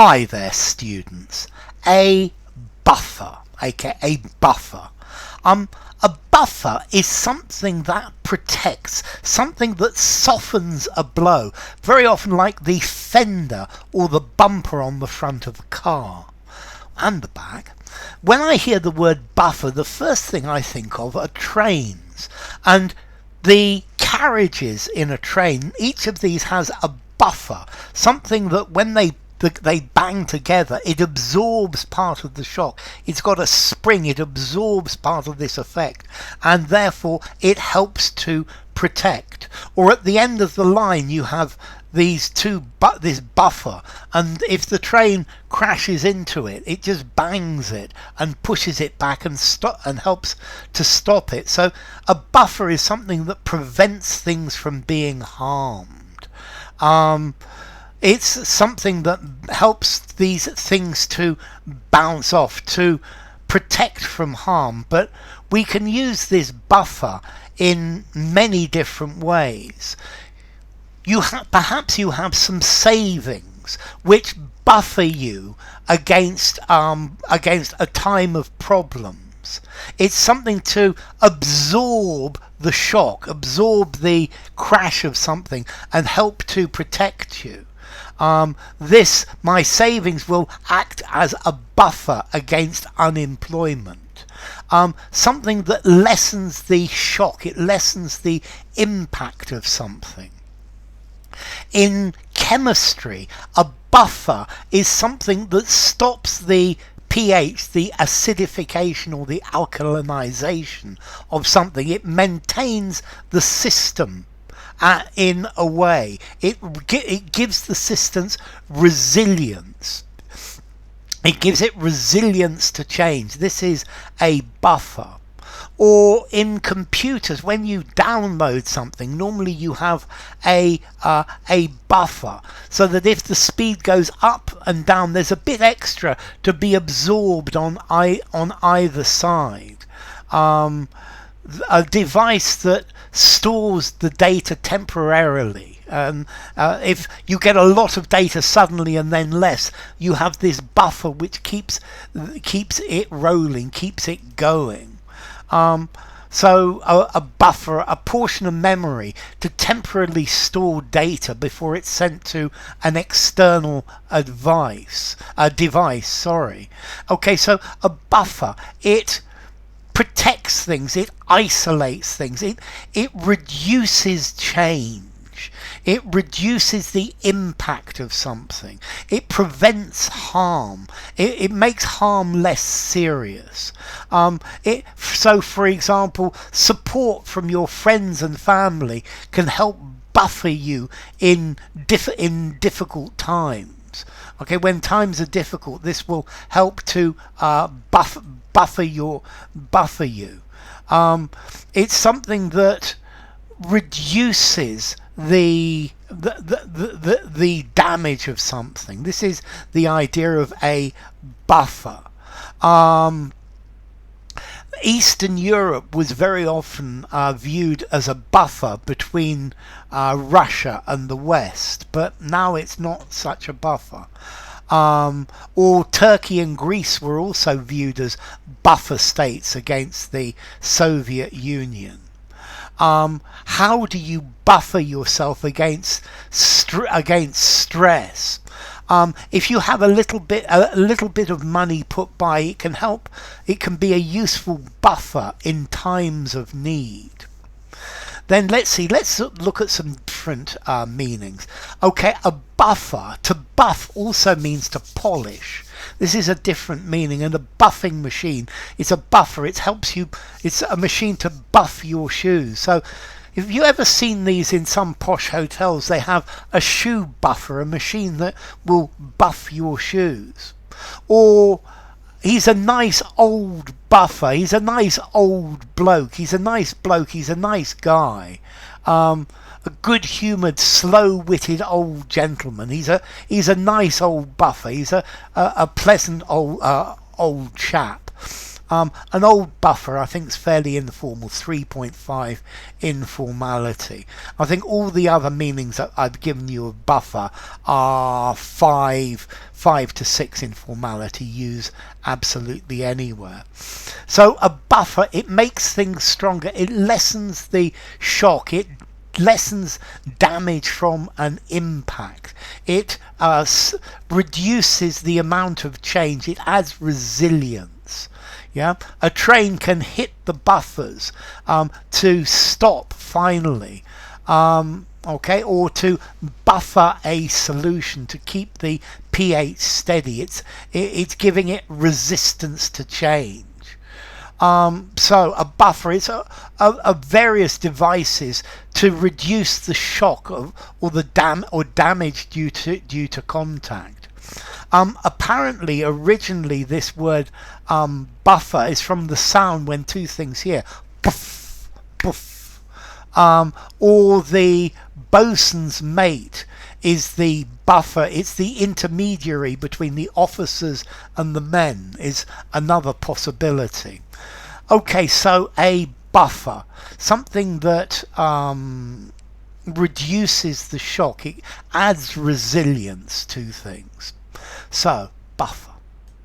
Hi there, students. A buffer, aka buffer. A buffer is something that protects, something that softens a blow, very often like the fender or the bumper on the front of a car and the back. When I hear the word buffer, the first thing I think of are trains, and the carriages in a train, each of these has a buffer, something that when they bang together, it absorbs part of the shock. It's got a spring, it absorbs part of this effect, and therefore it helps to protect. Or at the end of the line you have this buffer, and if the train crashes into it, it just bangs it and pushes it back and helps to stop it. So a buffer is something that prevents things from being harmed. It's something that helps these things to bounce off, to protect from harm. But we can use this buffer in many different ways. Perhaps you have some savings which buffer you against a time of problems. It's something to absorb the shock, absorb the crash of something, and help to protect you. My savings will act as a buffer against unemployment. Something that lessens the shock, it lessens the impact of something. In chemistry, a buffer is something that stops the pH, the acidification or the alkalinization of something. It maintains the system in a way. It gives the systems resilience. It gives it resilience to change. This is a buffer. Or in computers, when you download something, normally you have a buffer, so that if the speed goes up and down, there's a bit extra to be absorbed on either side. A device that stores the data temporarily. If you get a lot of data suddenly and then less, you have this buffer which keeps it rolling, keeps it going. So a buffer, a portion of memory to temporarily store data before it's sent to an external device. Okay, so a buffer, it protects things, it isolates things, it reduces change. It reduces the impact of something. It prevents harm. It makes harm less serious. So, for example, support from your friends and family can help buffer you in difficult times. Okay, when times are difficult, this will help to buffer you. It's something that reduces the damage of something. This is the idea of a buffer. Eastern Europe was very often viewed as a buffer between Russia and the West, but now it's not such a buffer. Or Turkey and Greece were also viewed as buffer states against the Soviet Union. How do you buffer yourself against stress? If you have a little bit of money put by, it can help. It can be a useful buffer in times of need. Then let's look at some different meanings. Okay, a buffer, to buff also means to polish. This is a different meaning, and a buffing machine, it's a buffer, it's a machine to buff your shoes. So if you ever seen these in some posh hotels, they have a shoe buffer, a machine that will buff your shoes. Or he's a nice old buffer, he's a nice old bloke, he's a nice guy. A good-humoured, slow-witted old gentleman. He's a nice old buffer. He's a pleasant old chap. An old buffer, I think, is fairly informal, 3.5 informality. I think all the other meanings that I've given you of buffer are 5 to 6 informality, used absolutely anywhere. So a buffer, it makes things stronger, it lessens the shock, it lessens damage from an impact, it reduces the amount of change, it adds resilience. Yeah, a train can hit the buffers to stop finally, okay, or to buffer a solution to keep the pH steady. It's giving it resistance to change. So a buffer is a various devices to reduce the shock or the damage due to contact. Apparently, originally, this word buffer is from the sound when two things here, puff, puff, or the bosun's mate is the buffer. It's the intermediary between the officers and the men, is another possibility. Okay, so a buffer, something that reduces the shock, it adds resilience to things. So, buffer.